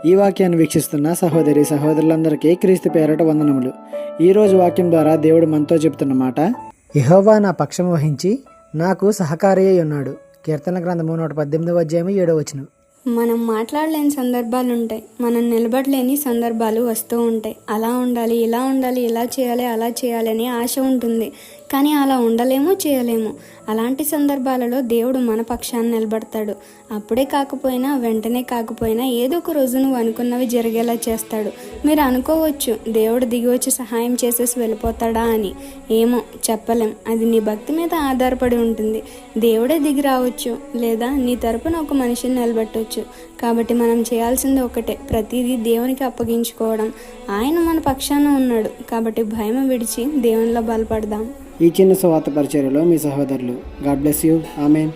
ఈ వాక్యాన్ని వీక్షిస్తున్న సహోదరి సహోదరులందరికీ క్రీస్తు పేరట వందనములు. ఈరోజు వాక్యం ద్వారా దేవుడు మనతో చెబుతున్న మాట, యెహోవా నా పక్షము వహించి నాకు సహకారి అయి ఉన్నాడు. కీర్తన గ్రంథము 118:7. మనం మాట్లాడలేని సందర్భాలు ఉంటాయి, మనం నిలబడలేని సందర్భాలు వస్తూ ఉంటాయి. అలా ఉండాలి, ఇలా ఉండాలి, ఇలా చేయాలి, అలా చేయాలి అని ఆశ ఉంటుంది. కానీ అలా ఉండలేము, చేయలేము. అలాంటి సందర్భాలలో దేవుడు మన పక్షాన్ని నిలబడతాడు. అప్పుడే కాకపోయినా, వెంటనే కాకపోయినా ఏదో ఒక రోజు నువ్వు అనుకున్నవి జరిగేలా చేస్తాడు. మీరు అనుకోవచ్చు, దేవుడు దిగి వచ్చి సహాయం చేసేసి వెళ్ళిపోతాడా అని. ఏమో చెప్పలేం. అది నీ భక్తి మీద ఆధారపడి ఉంటుంది. దేవుడే దిగి రావచ్చు, లేదా నీ తరపున ఒక మనిషిని నిలబెట్టవచ్చు. కాబట్టి మనం చేయాల్సింది ఒకటే, ప్రతిదీ దేవునికి అప్పగించుకోవడం. ఆయన మన పక్షాన ఉన్నాడు కాబట్టి భయం విడిచి దేవునిలో బలపడదాం. ఈ చిన్న సువార్త పరిచర్యలో మీ సహోదరులు. God bless you. ఆమేన్.